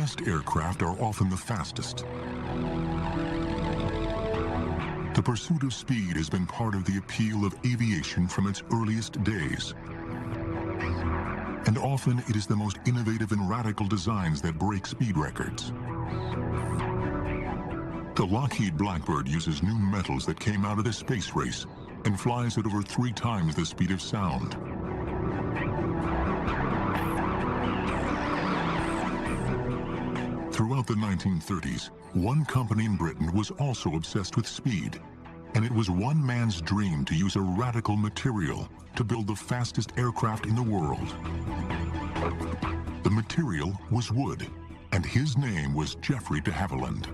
best aircraft are often the fastest. The pursuit of speed has been part of the appeal of aviation from its earliest days. And often it is the most innovative and radical designs that break speed records. The Lockheed Blackbird uses new metals that came out of the space race and flies at over 3 times the speed of sound. Throughout the 1930s, one company in Britain was also obsessed with speed, and it was one man's dream to use a radical material to build the fastest aircraft in the world. The material was wood, and his name was Geoffrey de Havilland.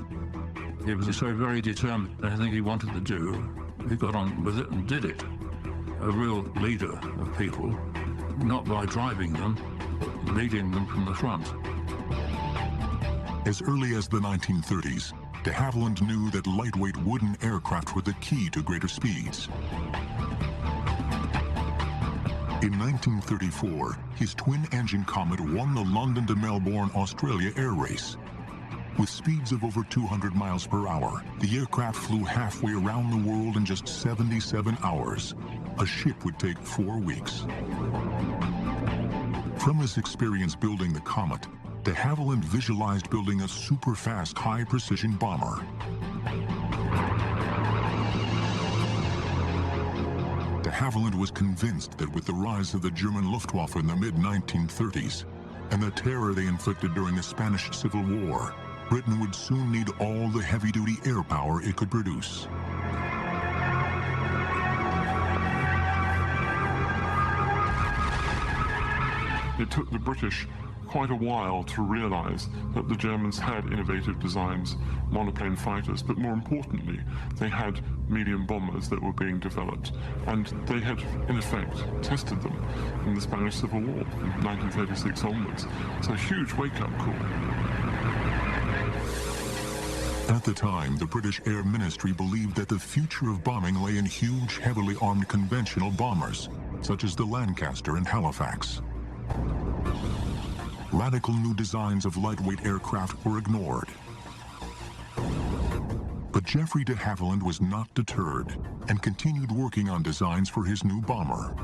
He was so very determined. Anything he wanted to do, he got on with it and did it. A real leader of people, not by driving them, leading them from the front. As early as the 1930s, de Havilland knew that lightweight wooden aircraft were the key to greater speeds. In 1934, his twin-engine Comet won the London to Melbourne, Australia air race. With speeds of over 200 miles per hour, the aircraft flew halfway around the world in just 77 hours. A ship would take 4 weeks. From his experience building the Comet, de Havilland visualized building a super-fast, high-precision bomber. De Havilland was convinced that with the rise of the German Luftwaffe in the mid-1930s and the terror they inflicted during the Spanish Civil War, Britain would soon need all the heavy-duty air power it could produce. It took the British quite a while to realize that the Germans had innovative designs, monoplane fighters, but more importantly, they had medium bombers that were being developed, and they had, in effect, tested them in the Spanish Civil War from 1936 onwards. It's a huge wake-up call. At the time, the British Air Ministry believed that the future of bombing lay in huge, heavily armed conventional bombers, such as the Lancaster and Halifax. Radical new designs of lightweight aircraft were ignored. But Geoffrey de Havilland was not deterred and continued working on designs for his new bomber.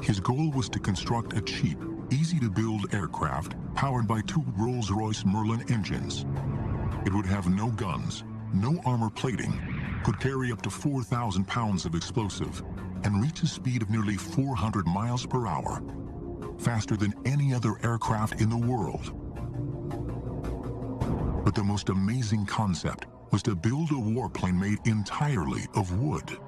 His goal was to construct a cheap, easy-to-build aircraft powered by 2 Rolls-Royce Merlin engines. It would have no guns, no armor plating, could carry up to 4,000 pounds of explosive, and reach a speed of nearly 400 miles per hour, faster than any other aircraft in the world. But the most amazing concept was to build a warplane made entirely of wood.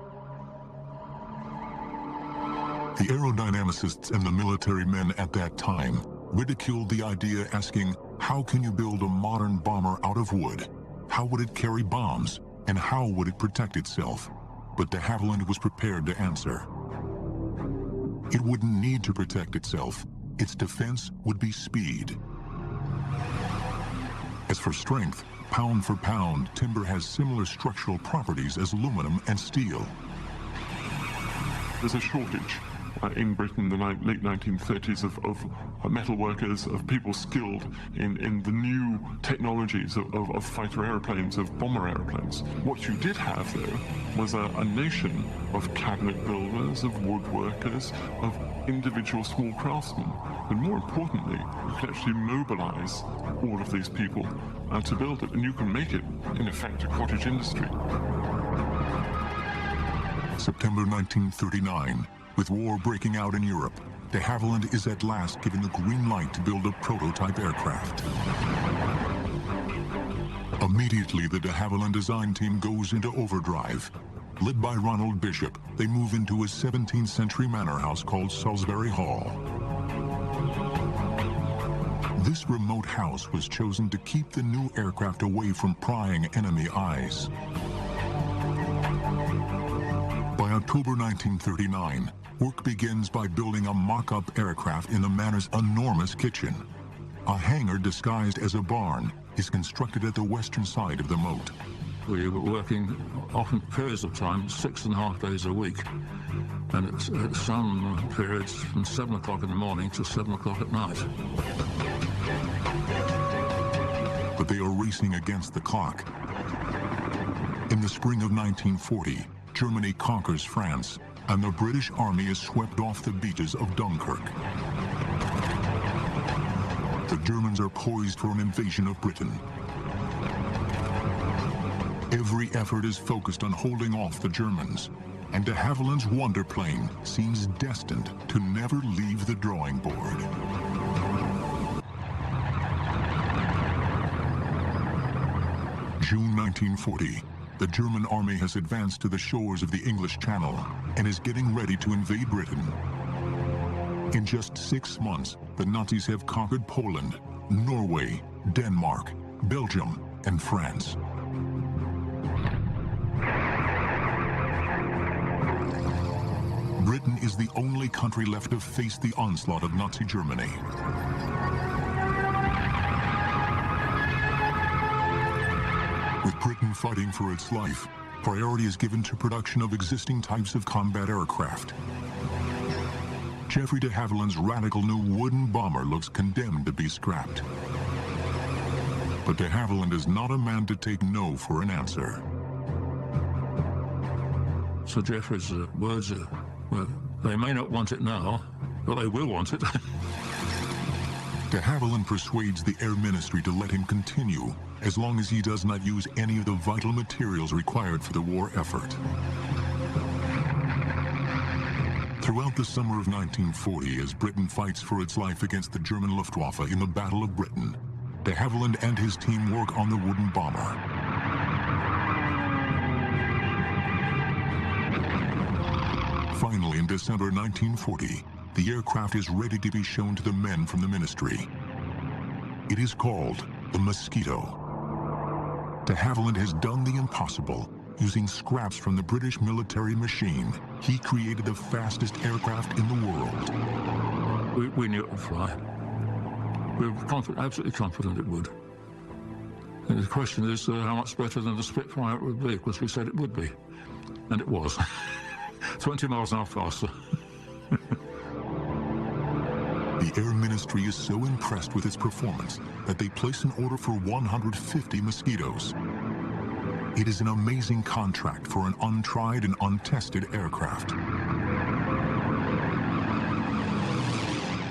The aerodynamicists and the military men at that time ridiculed the idea, asking, how can you build a modern bomber out of wood? How would it carry bombs? And how would it protect itself? But de Havilland was prepared to answer. It wouldn't need to protect itself. Its defense would be speed. As for strength, pound for pound, timber has similar structural properties as aluminum and steel. There's a shortage in Britain in the late 1930s of metal workers, of people skilled in the new technologies of fighter airplanes, of bomber airplanes. What you did have, though, was a nation of cabinet builders, of woodworkers, of individual small craftsmen. But more importantly, you could actually mobilize all of these people to build it, and you can make it, in effect, a cottage industry. September 1939. With war breaking out in Europe, de Havilland is at last given the green light to build a prototype aircraft. Immediately, the de Havilland design team goes into overdrive. Led by Ronald Bishop, they move into a 17th century manor house called Salisbury Hall. This remote house was chosen to keep the new aircraft away from prying enemy eyes. By October 1939, work begins by building a mock-up aircraft in the manor's enormous kitchen. A hangar disguised as a barn is constructed at the western side of the moat. We were working often periods of time, 6.5 days a week, and at some periods from 7 o'clock in the morning to 7 o'clock at night. But they are racing against the clock. In the spring of 1940, Germany conquers France, and the British Army is swept off the beaches of Dunkirk. The Germans are poised for an invasion of Britain. Every effort is focused on holding off the Germans, and de Havilland's wonder plane seems destined to never leave the drawing board. June 1940, the German army has advanced to the shores of the English Channel and is getting ready to invade Britain. In just 6 months, the Nazis have conquered Poland, Norway, Denmark, Belgium, and France. Britain is the only country left to face the onslaught of Nazi Germany. With Britain fighting for its life, priority is given to production of existing types of combat aircraft. Geoffrey de Havilland's radical new wooden bomber looks condemned to be scrapped. But de Havilland is not a man to take no for an answer. Sir Geoffrey's words are, well, they may not want it now, but they will want it. De Havilland persuades the Air Ministry to let him continue, as long as he does not use any of the vital materials required for the war effort. Throughout the summer of 1940, as Britain fights for its life against the German Luftwaffe in the Battle of Britain, de Havilland and his team work on the wooden bomber. Finally, in December 1940, the aircraft is ready to be shown to the men from the ministry. It is called the Mosquito. De Havilland has done the impossible. Using scraps from the British military machine, he created the fastest aircraft in the world. We knew it would fly. We were absolutely confident it would. And the question is how much better than the Spitfire it would be, because we said it would be. And it was. 20 miles an hour faster. The Air Ministry is so impressed with its performance that they place an order for 150 Mosquitoes. It is an amazing contract for an untried and untested aircraft.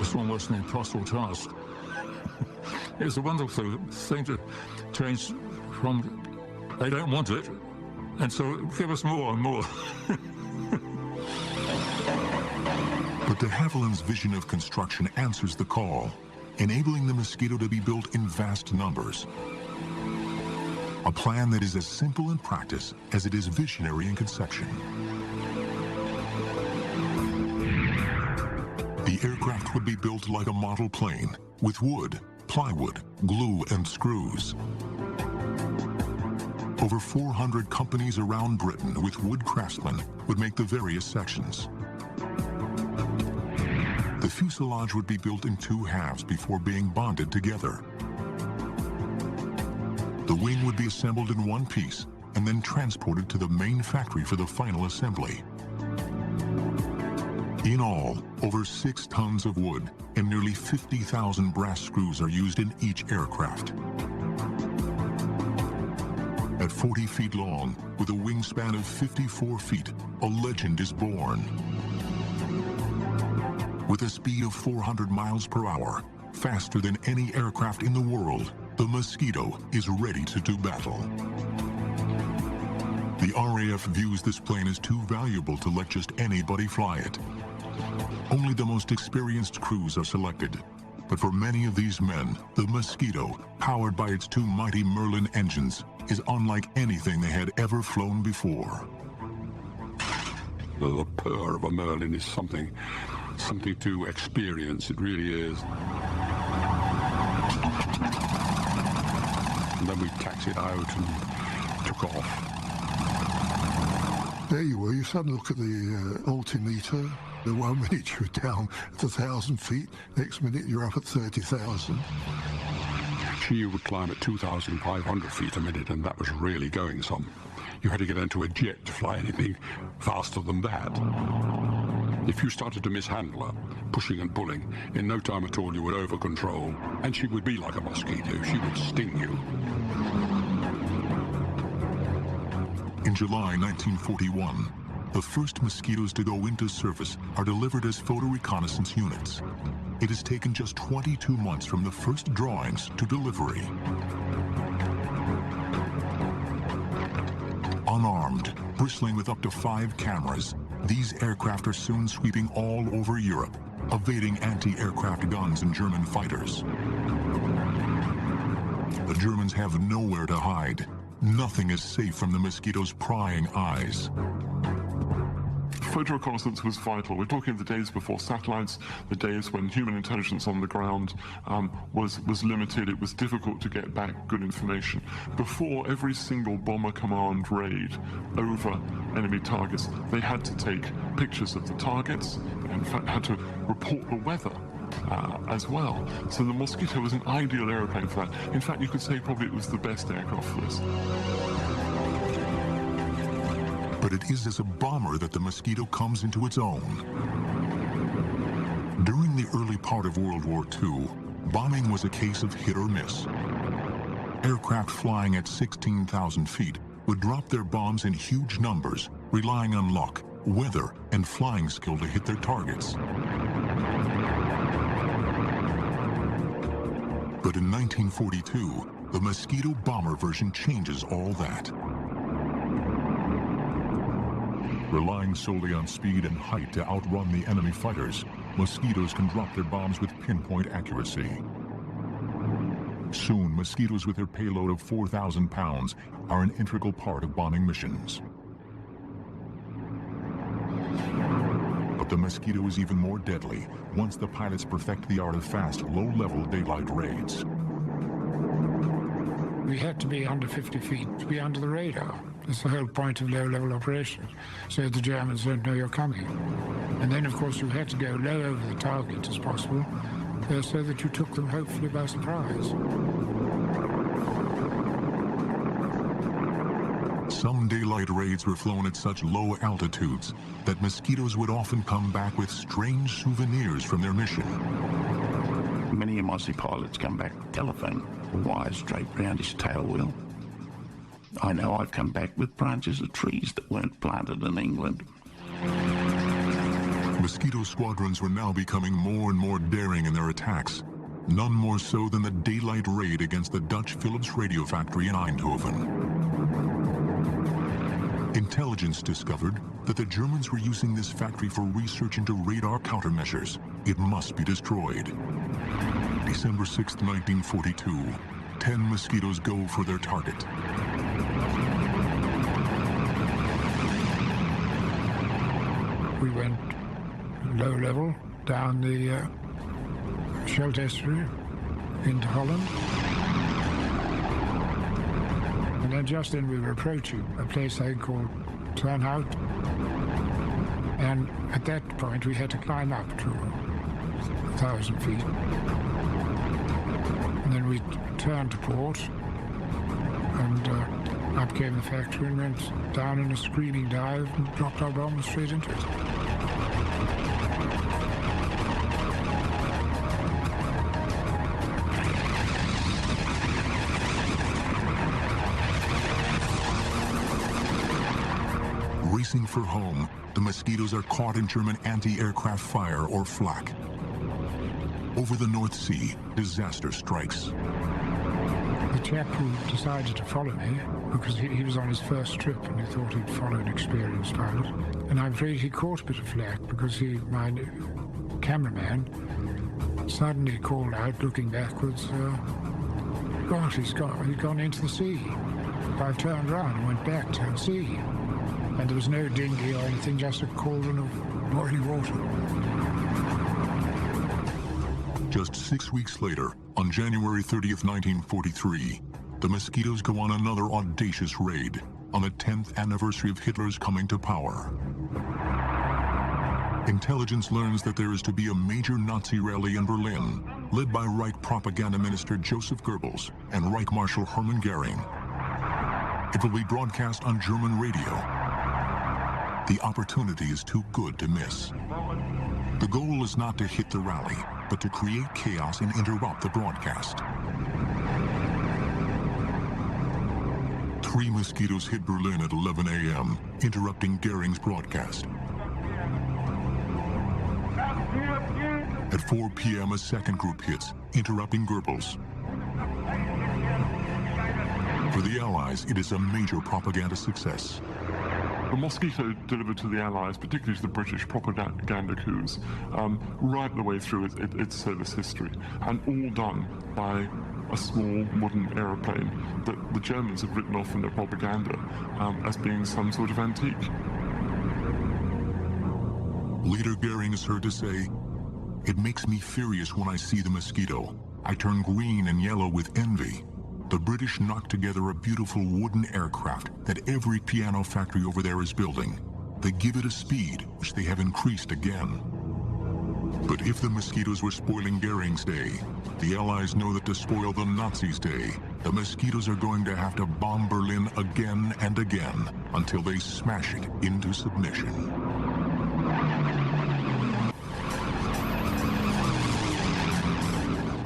It's almost an impossible task. It's a wonderful thing to change from they don't want it, and so give us more and more. But de Havilland's vision of construction answers the call, enabling the Mosquito to be built in vast numbers. A plan that is as simple in practice as it is visionary in conception. The aircraft would be built like a model plane, with wood, plywood, glue, and screws. Over 400 companies around Britain with wood craftsmen would make the various sections. The fuselage would be built in 2 halves before being bonded together. The wing would be assembled in one piece and then transported to the main factory for the final assembly. In all, over 6 tons of wood and nearly 50,000 brass screws are used in each aircraft. At 40 feet long, with a wingspan of 54 feet, a legend is born. With a speed of 400 miles per hour, faster than any aircraft in the world, the Mosquito is ready to do battle. The RAF views this plane as too valuable to let just anybody fly it. Only the most experienced crews are selected. But for many of these men, the Mosquito, powered by its 2 mighty Merlin engines, is unlike anything they had ever flown before. The purr of a Merlin is something to experience. It really is. And then we taxied out and took off. There you were. You suddenly look at the altimeter. The 1 minute you're down at 1,000 feet, next minute you're up at 30,000. She would climb at 2,500 feet a minute, and that was really going some. You had to get into a jet to fly anything faster than that. If you started to mishandle her, pushing and pulling, in no time at all you would over-control, and she would be like a mosquito. She would sting you. In July 1941, the first mosquitoes to go into service are delivered as photo-reconnaissance units. It has taken just 22 months from the first drawings to delivery. Unarmed, bristling with up to 5 cameras, these aircraft are soon sweeping all over Europe, evading anti-aircraft guns and German fighters. The Germans have nowhere to hide. Nothing is safe from the mosquitoes' prying eyes. Photo reconnaissance was vital. We're talking of the days before satellites, the days when human intelligence on the ground was limited. It was difficult to get back good information. Before every single bomber command raid over enemy targets, they had to take pictures of the targets. They in fact had to report the weather as well. So the Mosquito was an ideal aeroplane for that. In fact, you could say probably it was the best aircraft for this. But it is as a bomber that the Mosquito comes into its own. During the early part of World War II, bombing was a case of hit or miss. Aircraft flying at 16,000 feet would drop their bombs in huge numbers, relying on luck, weather, and flying skill to hit their targets. But in 1942, the Mosquito bomber version changes all that. Relying solely on speed and height to outrun the enemy fighters, Mosquitoes can drop their bombs with pinpoint accuracy. Soon, Mosquitoes with their payload of 4,000 pounds are an integral part of bombing missions. But the Mosquito is even more deadly once the pilots perfect the art of fast, low-level daylight raids. We had to be under 50 feet to be under the radar. That's the whole point of low-level operations, so the Germans don't know you're coming. And then, of course, you had to go low over the target as possible, so that you took them, hopefully, by surprise. Some daylight raids were flown at such low altitudes that Mosquitoes would often come back with strange souvenirs from their mission. Many Mossie pilots come back with telephone wires draped around his tail wheel. I know I've come back with branches of trees that weren't planted in England. Mosquito squadrons were now becoming more and more daring in their attacks, none more so than the daylight raid against the Dutch Philips radio factory in Eindhoven. Intelligence discovered that the Germans were using this factory for research into radar countermeasures. It must be destroyed. December 6, 1942, 10 Mosquitoes go for their target. We went low level down the Scheldt estuary into Holland. And then just then we were approaching a place they called Turnhout. And at that point we had to climb up to 1,000 feet. And then we turned to port, and up came the factory and went down in a screaming dive and dropped our bombs straight into it. Racing for home, the Mosquitoes are caught in German anti-aircraft fire, or flak. Over the North Sea, disaster strikes. The chap who decided to follow me, because he was on his first trip and he thought he'd follow an experienced pilot, and I'm afraid he caught a bit of flack because my cameraman suddenly called out, looking backwards, "God, he's gone into the sea." I turned around and went back to the sea, and there was no dinghy or anything, just a cauldron of boiling water. Just 6 weeks later, on January 30th, 1943, the Mosquitoes go on another audacious raid on the 10th anniversary of Hitler's coming to power. Intelligence learns that there is to be a major Nazi rally in Berlin, led by Reich propaganda minister Joseph Goebbels and Reich Marshal Hermann Goering. It will be broadcast on German radio. The opportunity is too good to miss. The goal is not to hit the rally, but to create chaos and interrupt the broadcast. 3 Mosquitoes hit Berlin at 11 a.m., interrupting Goering's broadcast. At 4 p.m., a second group hits, interrupting Goebbels. For the Allies, it is a major propaganda success. The Mosquito delivered to the Allies, particularly to the British propaganda coups, right the way through its service history, and all done by a small wooden aeroplane that the Germans have written off in their propaganda as being some sort of antique. Leader Goering is heard to say, "It makes me furious when I see the Mosquito. I turn green and yellow with envy. The British knocked together a beautiful wooden aircraft that every piano factory over there is building. They give it a speed, which they have increased again." But if the Mosquitoes were spoiling Goering's day, the Allies know that to spoil the Nazis' day, the Mosquitoes are going to have to bomb Berlin again and again until they smash it into submission.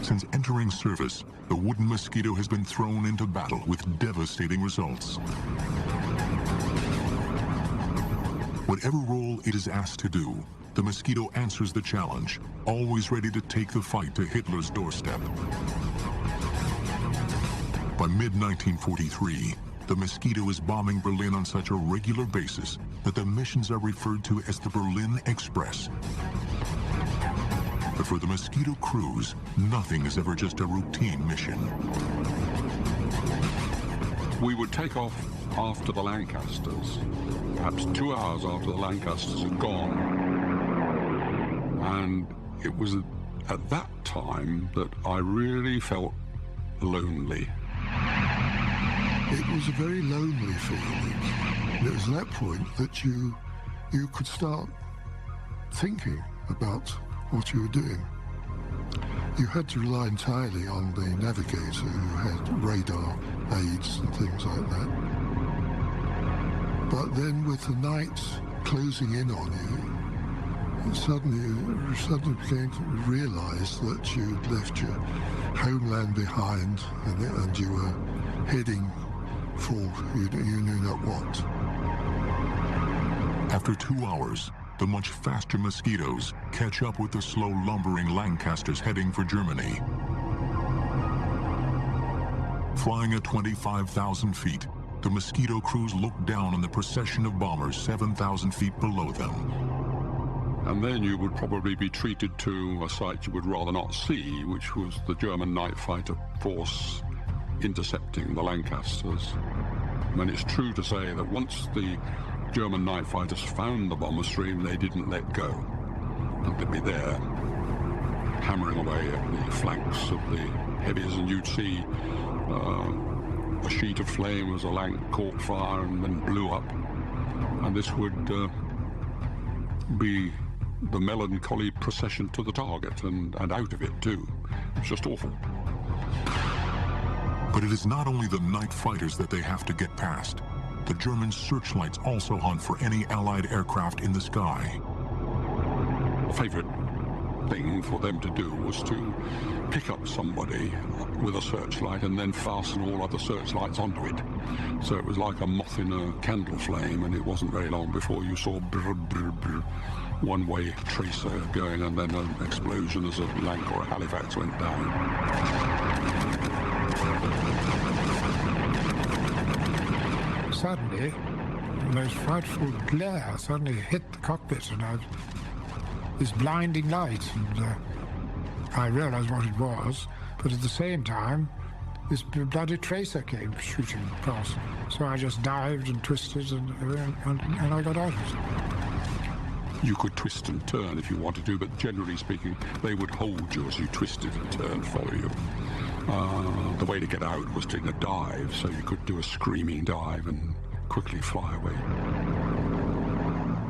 Since entering service, the wooden Mosquito has been thrown into battle with devastating results. Whatever role it is asked to do, the Mosquito answers the challenge, always ready to take the fight to Hitler's doorstep. By mid-1943, the Mosquito is bombing Berlin on such a regular basis that the missions are referred to as the Berlin Express. But for the Mosquito crews, nothing is ever just a routine mission. We would take off after the Lancasters, perhaps 2 hours after the Lancasters had gone. And it was at that time that I really felt lonely. It was a very lonely feeling. And it was at that point that you could start thinking about what you were doing. You had to rely entirely on the navigator who had radar aids and things like that. But then with the night closing in on you, suddenly began to realise that you'd left your homeland behind and you were heading for you knew not what. After 2 hours, the much faster Mosquitoes catch up with the slow lumbering Lancasters heading for Germany. Flying at 25,000 feet, the Mosquito crews look down on the procession of bombers 7,000 feet below them. And then you would probably be treated to a sight you would rather not see, which was the German night fighter force intercepting the Lancasters. And it's true to say that once the German night fighters found the bomber stream, they didn't let go. And they'd be there, hammering away at the flanks of the heavies, and you'd see a sheet of flame as a Lanc caught fire and then blew up. And this would be the melancholy procession to the target and out of it too. It's just awful. But it is not only the night fighters that they have to get past. The German searchlights also hunt for any Allied aircraft in the sky. The favorite thing for them to do was to pick up somebody with a searchlight and then fasten all other searchlights onto it. So it was like a moth in a candle flame, and it wasn't very long before you saw brr, brr, brr, one-way tracer going, and then an explosion as a Lanc or a Halifax went down. Suddenly, the most frightful glare suddenly hit the cockpit, and this blinding light, and I realized what it was, but at the same time, this bloody tracer came shooting across. So I just dived and twisted, and I got out of it. You could twist and turn if you wanted to, but generally speaking, they would hold you as you twisted and turned, follow you. The way to get out was to dive, so you could do a screaming dive and quickly fly away.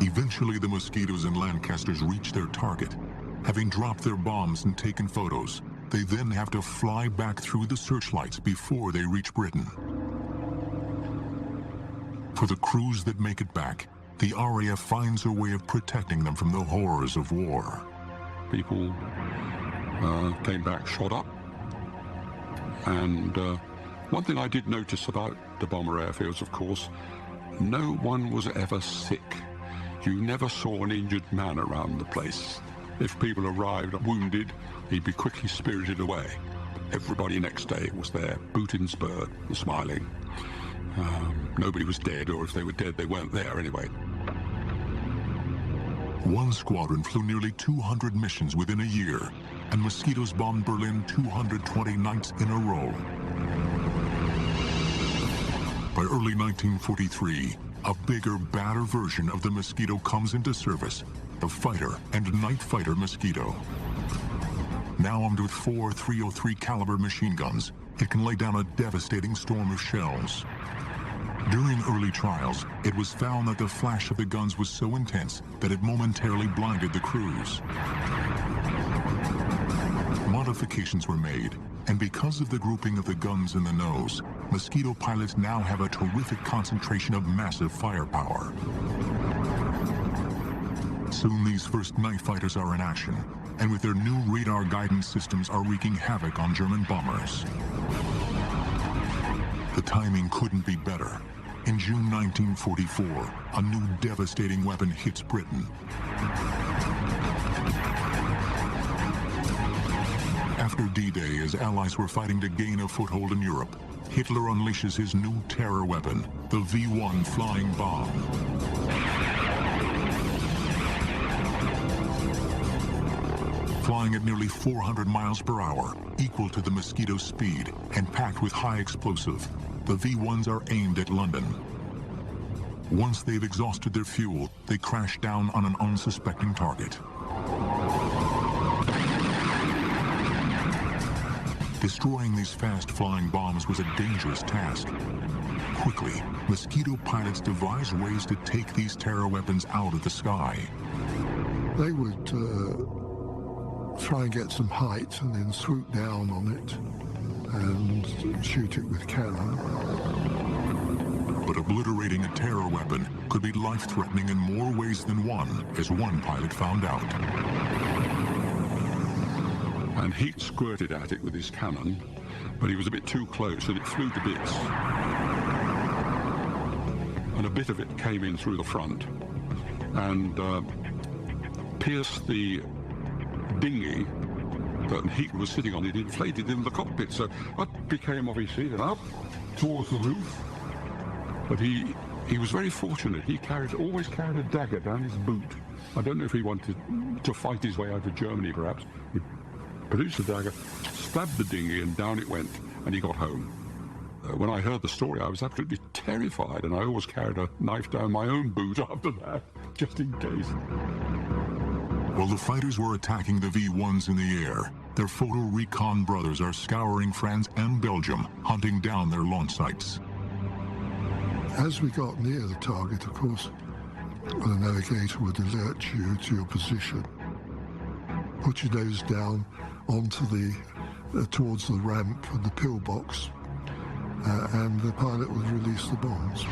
Eventually, the Mosquitoes and Lancasters reach their target. Having dropped their bombs and taken photos, they then have to fly back through the searchlights before they reach Britain. For the crews that make it back, the RAF finds a way of protecting them from the horrors of war. People came back shot up. And one thing I did notice about the bomber airfields, of course, no one was ever sick. You never saw an injured man around the place. If people arrived wounded, he'd be quickly spirited away. Everybody next day was there, booted and spurred and smiling. Nobody was dead, or if they were dead, they weren't there anyway. One squadron flew nearly 200 missions within a year, and Mosquitoes bombed Berlin 220 nights in a row. By early 1943, a bigger, badder version of the Mosquito comes into service, the fighter and night fighter Mosquito. Now armed with 4 .303 caliber machine guns, it can lay down a devastating storm of shells. During early trials, it was found that the flash of the guns was so intense that it momentarily blinded the crews. Modifications were made, and because of the grouping of the guns in the nose, Mosquito pilots now have a terrific concentration of massive firepower. Soon these first night fighters are in action, and with their new radar guidance systems are wreaking havoc on German bombers. The timing couldn't be better. In June 1944, a new devastating weapon hits Britain. After D-Day, as Allies were fighting to gain a foothold in Europe, Hitler unleashes his new terror weapon, the V-1 flying bomb. Flying at nearly 400 miles per hour, equal to the Mosquito's speed, and packed with high explosive, the V-1s are aimed at London. Once they've exhausted their fuel, they crash down on an unsuspecting target. Destroying these fast-flying bombs was a dangerous task. Quickly, Mosquito pilots devised ways to take these terror weapons out of the sky. They would try and get some height and then swoop down on it and shoot it with cannon. But obliterating a terror weapon could be life-threatening in more ways than one, as one pilot found out. And heat squirted at it with his cannon, but he was a bit too close and it flew to bits. And a bit of it came in through the front and pierced the dinghy that Heat was sitting on. It inflated in the cockpit, so up became obviously and up towards the roof. But he was very fortunate. He always carried a dagger down his boot. I don't know if he wanted to fight his way out of Germany, perhaps. He produced the dagger, stabbed the dinghy, and down it went, and he got home. When I heard the story, I was absolutely terrified, and I always carried a knife down my own boot after that, just in case. While the fighters were attacking the V-1s in the air, their photo-recon brothers are scouring France and Belgium, hunting down their launch sites. As we got near the target, of course, the navigator would alert you to your position, put your nose down onto towards the ramp and the pillbox, and the pilot would release the bombs.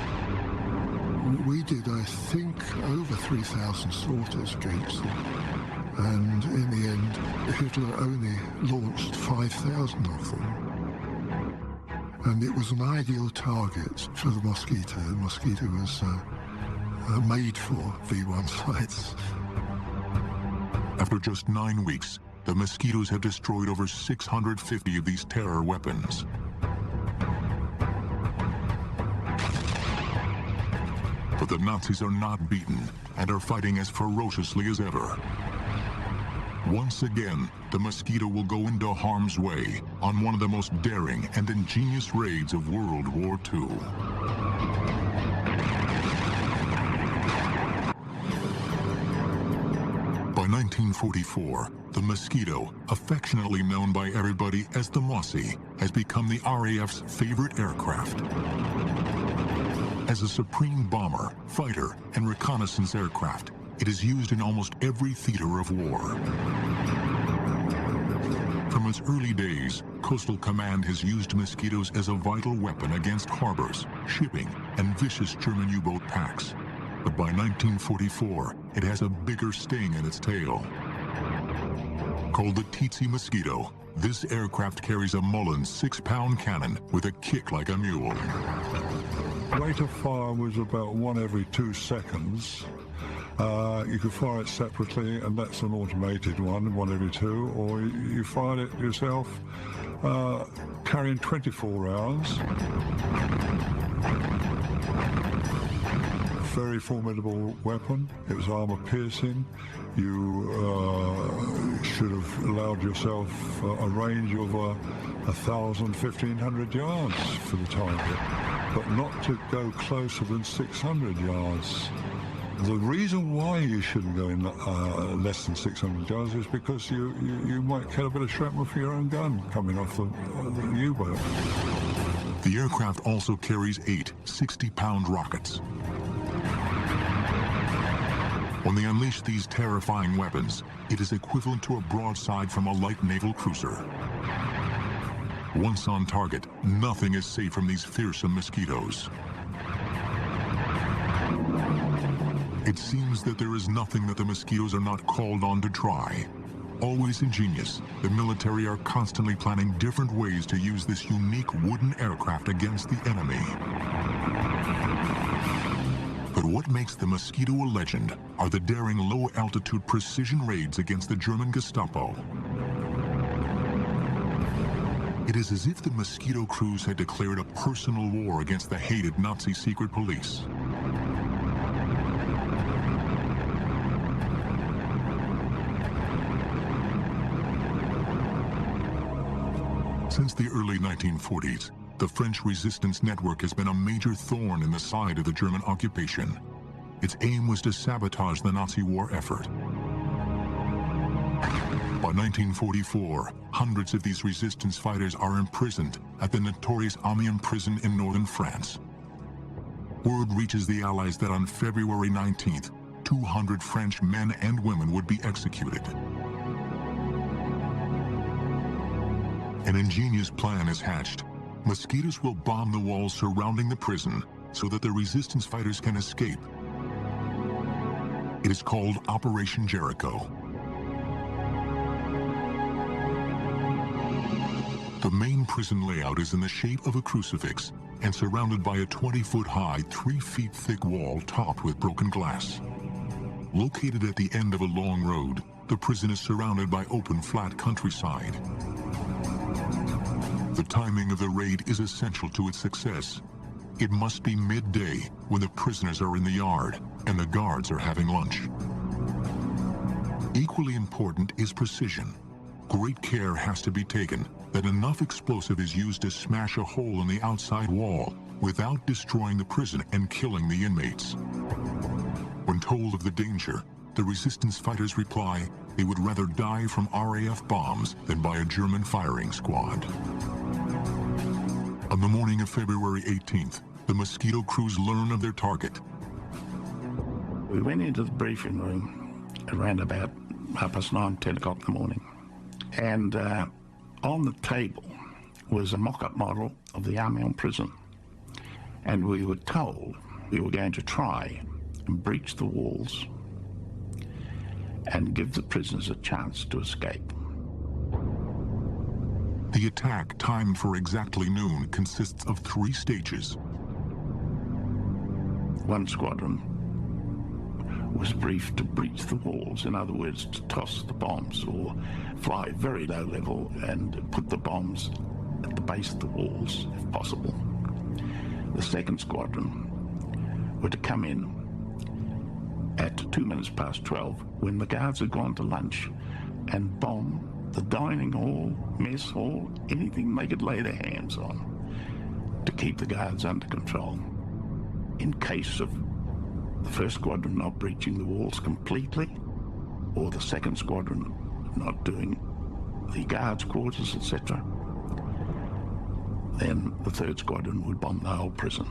We did, I think, over 3,000 sorties against them, and in the end, Hitler only launched 5,000 of them. And it was an ideal target for the Mosquito. The Mosquito was made for V-1 sites. After just 9 weeks, the Mosquitoes have destroyed over 650 of these terror weapons. But the Nazis are not beaten and are fighting as ferociously as ever. Once again, the Mosquito will go into harm's way on one of the most daring and ingenious raids of World War II. By 1944, the Mosquito, affectionately known by everybody as the Mossie, has become the RAF's favorite aircraft. As a supreme bomber, fighter, and reconnaissance aircraft, it is used in almost every theater of war. From its early days, Coastal Command has used Mosquitoes as a vital weapon against harbors, shipping, and vicious German U-boat packs. But by 1944, it has a bigger sting in its tail. Called the Tsetse Mosquito, this aircraft carries a Mullins 6-pound cannon with a kick like a mule. Rate of fire was about 1 every 2 seconds. You could fire it separately, and that's an automated one, 1 every 2, or you fired it yourself, carrying 24 rounds. Very formidable weapon. It was armor piercing. You should have allowed yourself a range of 1,000, 1,500 yards for the target, but not to go closer than 600 yards. The reason why you shouldn't go in less than 600 yards is because you might get a bit of shrapnel for your own gun coming off the U-boat. The aircraft also carries 8 60-pound rockets. When they unleash these terrifying weapons, it is equivalent to a broadside from a light naval cruiser. Once on target, nothing is safe from these fearsome mosquitoes. It seems that there is nothing that the mosquitoes are not called on to try. Always ingenious, the military are constantly planning different ways to use this unique wooden aircraft against the enemy. But what makes the Mosquito a legend are the daring low-altitude precision raids against the German Gestapo. It is as if the Mosquito crews had declared a personal war against the hated Nazi secret police. Since the early 1940s, the French resistance network has been a major thorn in the side of the German occupation. Its aim was to sabotage the Nazi war effort. By 1944, hundreds of these resistance fighters are imprisoned at the notorious Amiens prison in northern France. Word reaches the Allies that on February 19th, 200 French men and women would be executed. An ingenious plan is hatched. Mosquitoes will bomb the walls surrounding the prison so that the resistance fighters can escape. It is called Operation Jericho. The main prison layout is in the shape of a crucifix and surrounded by a 20-foot-high, 3-feet-thick wall topped with broken glass. Located at the end of a long road, the prison is surrounded by open, flat countryside. The timing of the raid is essential to its success. It must be midday when the prisoners are in the yard and the guards are having lunch. Equally important is precision. Great care has to be taken that enough explosive is used to smash a hole in the outside wall without destroying the prison and killing the inmates. When told of the danger, the resistance fighters reply they would rather die from RAF bombs than by a German firing squad. On the morning of February 18th, the Mosquito crews learn of their target. We went into the briefing room around about 9:30, 10 o'clock in the morning. And on the table was a mock-up model of the Amiens prison. And we were told we were going to try and breach the walls and give the prisoners a chance to escape. The attack, timed for exactly noon, consists of 3 stages. One squadron was briefed to breach the walls, in other words, to toss the bombs or fly very low level and put the bombs at the base of the walls, if possible. The second squadron were to come in at 12:02 when the guards had gone to lunch and bomb the dining hall, mess hall, anything they could lay their hands on to keep the guards under control. In case of the first squadron not breaching the walls completely, or the second squadron not doing the guards' quarters, etc., then the third squadron would bomb the whole prison.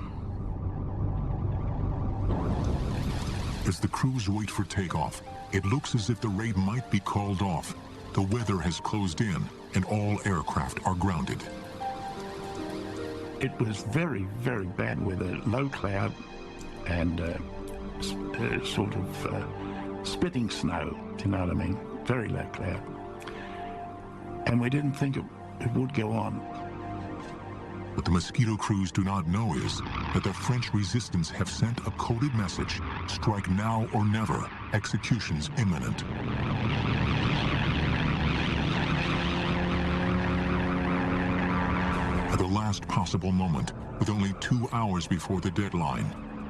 As the crews wait for takeoff, it looks as if the raid might be called off. The weather has closed in, and all aircraft are grounded. It was very, very bad weather, low cloud, and sort of spitting snow, do you know what I mean? Very low cloud. And we didn't think it would go on. What the Mosquito crews do not know is that the French resistance have sent a coded message: strike now or never, execution's imminent. At the last possible moment, with only 2 hours before the deadline,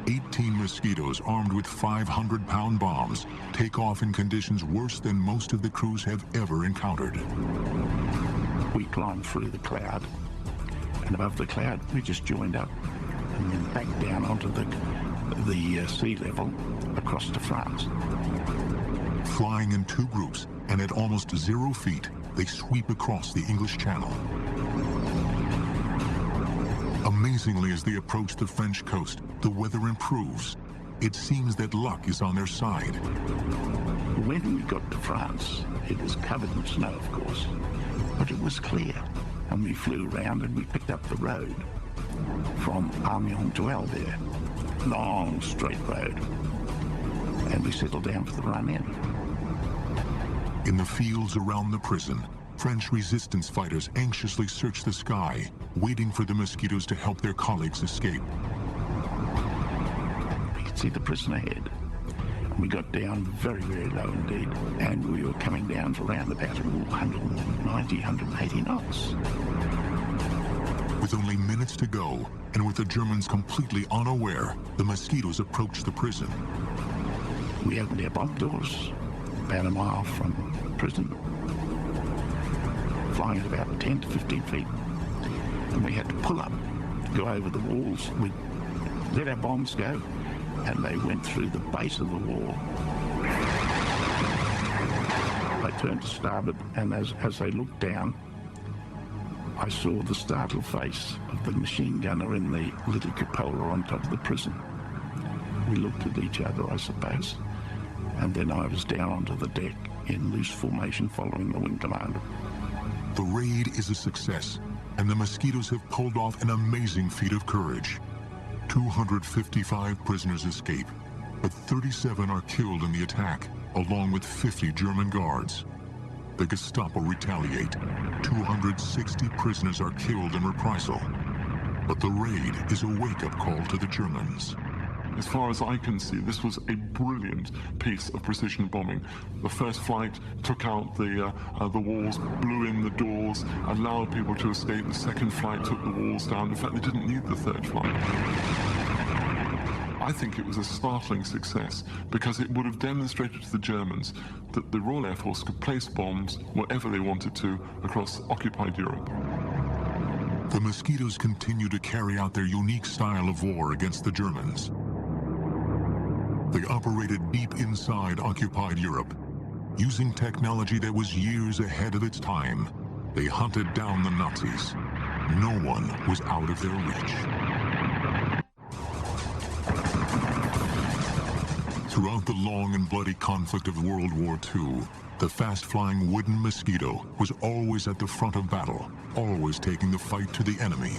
18 Mosquitoes armed with 500-pound bombs take off in conditions worse than most of the crews have ever encountered. We climbed through the cloud, and above the cloud we just joined up and then back down onto the sea level across to France. Flying in 2 groups and at almost 0 feet, they sweep across the English Channel. Amazingly, as they approach the French coast, the weather improves. It seems that luck is on their side. When we got to France, it was covered in snow, of course, but it was clear. And we flew around and we picked up the road from Amiens to Albert. Long, straight road. And we settled down for the run in. In the fields around the prison, French resistance fighters anxiously search the sky, waiting for the Mosquitoes to help their colleagues escape. We could see the prison ahead. We got down very, very low indeed, and we were coming down to around about 190, 180 knots. With only minutes to go, and with the Germans completely unaware, the Mosquitoes approached the prison. We opened our bomb doors about a mile from prison, flying at about 10 to 15 feet. And we had to pull up, go over the walls. We let our bombs go, and they went through the base of the wall. I turned to starboard, and as they looked down, I saw the startled face of the machine gunner in the little cupola on top of the prison. We looked at each other, I suppose, and then I was down onto the deck in loose formation following the wing commander. The raid is a success, and the Mosquitoes have pulled off an amazing feat of courage. 255 prisoners escape, but 37 are killed in the attack, along with 50 German guards. The Gestapo retaliate. 260 prisoners are killed in reprisal. But the raid is a wake-up call to the Germans. As far as I can see, this was a brilliant piece of precision bombing. The first flight took out the walls, blew in the doors, allowed people to escape. The second flight took the walls down. In fact, they didn't need the third flight. I think it was a startling success because it would have demonstrated to the Germans that the Royal Air Force could place bombs wherever they wanted to across occupied Europe. The Mosquitoes continue to carry out their unique style of war against the Germans. They operated deep inside occupied Europe. Using technology that was years ahead of its time, they hunted down the Nazis. No one was out of their reach. Throughout the long and bloody conflict of World War II, the fast-flying wooden Mosquito was always at the front of battle, always taking the fight to the enemy.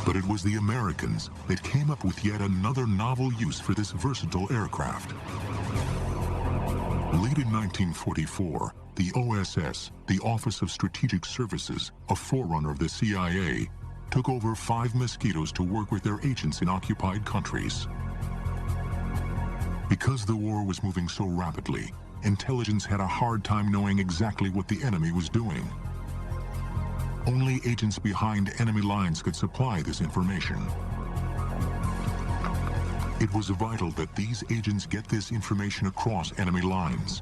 But it was the Americans that came up with yet another novel use for this versatile aircraft. Late in 1944, the OSS, the Office of Strategic Services, a forerunner of the CIA, took over 5 Mosquitoes to work with their agents in occupied countries. Because the war was moving so rapidly, intelligence had a hard time knowing exactly what the enemy was doing. Only agents behind enemy lines could supply this information. It was vital that these agents get this information across enemy lines.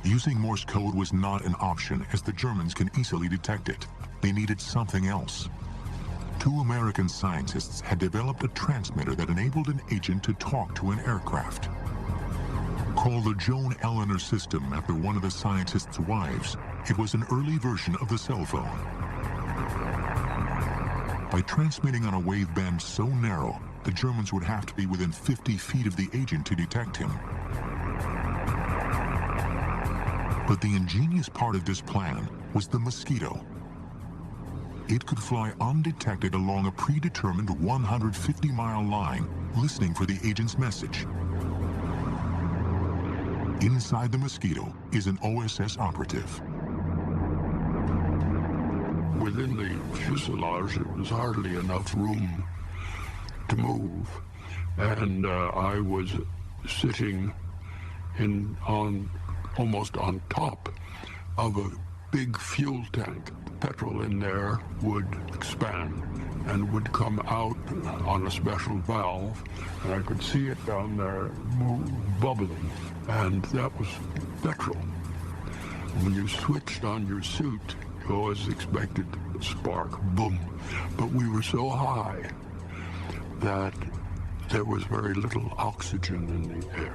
Using Morse code was not an option, as the Germans can easily detect it. They needed something else. 2 American scientists had developed a transmitter that enabled an agent to talk to an aircraft. Called the Joan Eleanor system after one of the scientists' wives, it was an early version of the cell phone. By transmitting on a waveband so narrow, the Germans would have to be within 50 feet of the agent to detect him. But the ingenious part of this plan was the Mosquito. It could fly undetected along a predetermined 150-mile line listening for the agent's message. Inside the Mosquito is an OSS operative. Within the fuselage, it was hardly enough room to move, and I was sitting almost on top of a big fuel tank. The petrol in there would expand and would come out on a special valve, and I could see it down there bubbling, and that was petrol. When you switched on your suit, you always expected a spark, boom, but we were so high that there was very little oxygen in the air.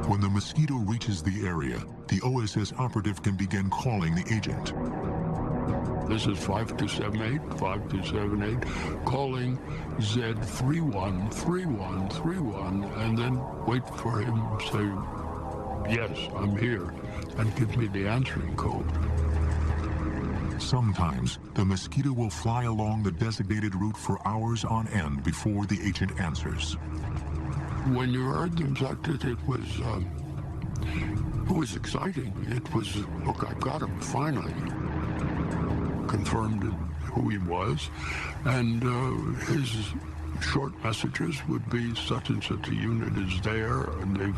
When the Mosquito reaches the area, the OSS operative can begin calling the agent. This is 5278, 5278, calling Z313131, and then wait for him to say, yes, I'm here, and give me the answering code. Sometimes, the Mosquito will fly along the designated route for hours on end before the agent answers. When you heard them, it was exciting. It was, look, I got him finally. Confirmed who he was, and his short messages would be such and such a unit is there, and they're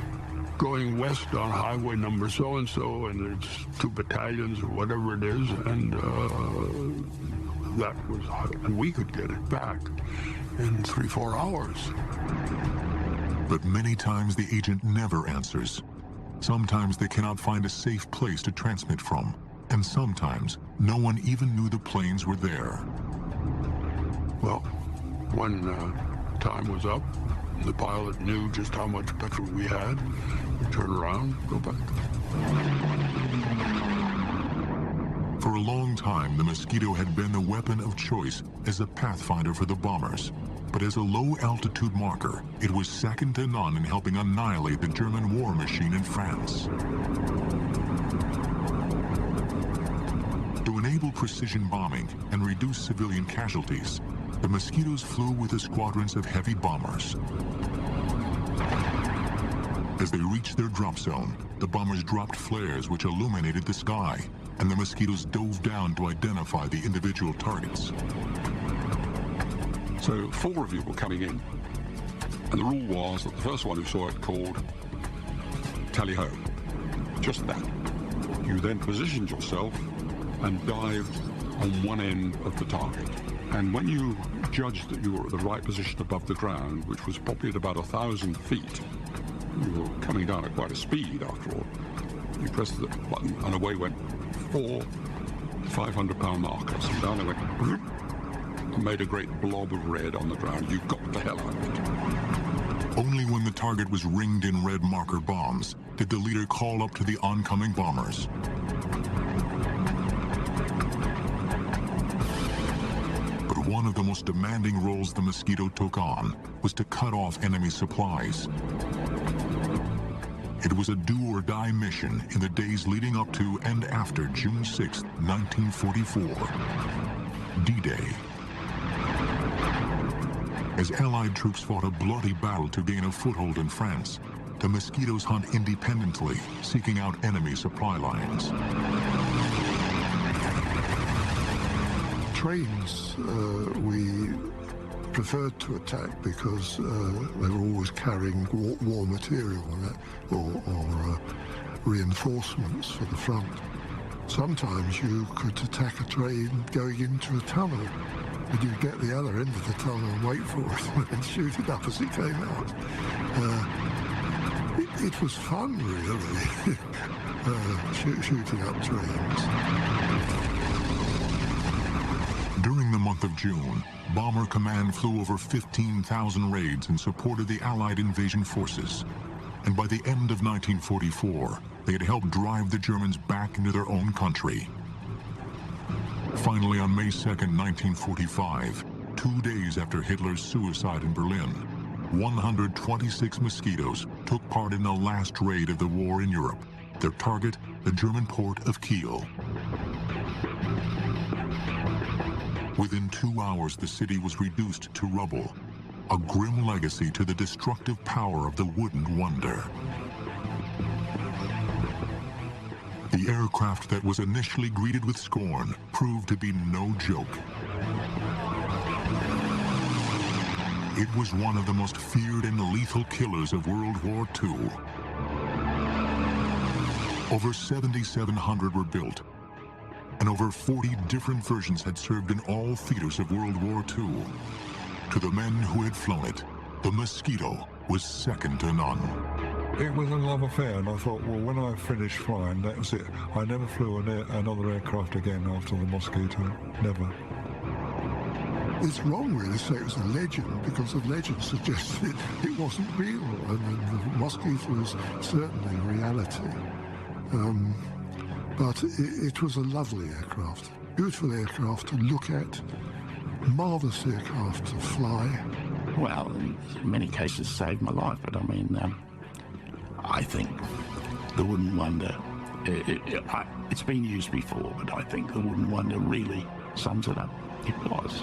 going west on highway number so-and-so, and it's 2 battalions or whatever it is, and and we could get it back in 3-4 hours. But many times the agent never answers. Sometimes they cannot find a safe place to transmit from, and sometimes no one even knew the planes were there. Well, when time was up, the pilot knew just how much petrol we had, we'd turn around, go back. For a long time, the Mosquito had been the weapon of choice as a pathfinder for the bombers. But as a low-altitude marker, it was second to none in helping annihilate the German war machine in France. To enable precision bombing and reduce civilian casualties, the Mosquitoes flew with the squadrons of heavy bombers. As they reached their drop zone, the bombers dropped flares which illuminated the sky, and the Mosquitoes dove down to identify the individual targets. So 4 of you were coming in, and the rule was that the first one who saw it called tally-ho. Just that. You then positioned yourself and dived on one end of the target. And when you judged that you were at the right position above the ground, which was probably at about 1,000 feet, you were coming down at quite a speed after all, you pressed the button and away went 4 500-pound markers. And down they went, and made a great blob of red on the ground. You got the hell out of it. Only when the target was ringed in red marker bombs did the leader call up to the oncoming bombers. But one of the most demanding roles the Mosquito took on was to cut off enemy supplies. It was a do-or-die mission in the days leading up to and after June 6, 1944, D-Day. As Allied troops fought a bloody battle to gain a foothold in France, the Mosquitoes hunt independently, seeking out enemy supply lines. Trains we preferred to attack because they were always carrying war material or reinforcements for the front. Sometimes you could attack a train going into a tunnel, and you'd get the other end of the tunnel and wait for it and shoot it up as it came out. It was fun, really, shooting up trains. During the month of June, Bomber Command flew over 15,000 raids in support of the Allied invasion forces. And by the end of 1944, they had helped drive the Germans back into their own country. Finally, on May 2nd, 1945, 2 days after Hitler's suicide in Berlin, 126 Mosquitoes took part in the last raid of the war in Europe. Their target, the German port of Kiel. Within 2 hours, the city was reduced to rubble. a grim legacy to the destructive power of the wooden wonder. The aircraft that was initially greeted with scorn proved to be no joke. It was one of the most feared and lethal killers of World War II. Over 7,700 were built, and over 40 different versions had served in all theaters of World War II. To the men who had flown it, the Mosquito was second to none. It was a love affair, and I thought, well, when I finished flying, that was it. I never flew another aircraft again after the Mosquito. Never. It's wrong, really, to say it was a legend, because the legend suggests it wasn't real, and the Mosquito was certainly a reality. But it was a lovely aircraft, beautiful aircraft to look at, marvellous aircraft to fly. Well, in many cases saved my life, but I mean, I think the Wooden Wonder, it's been used before, but I think the Wooden Wonder really sums it up. It was.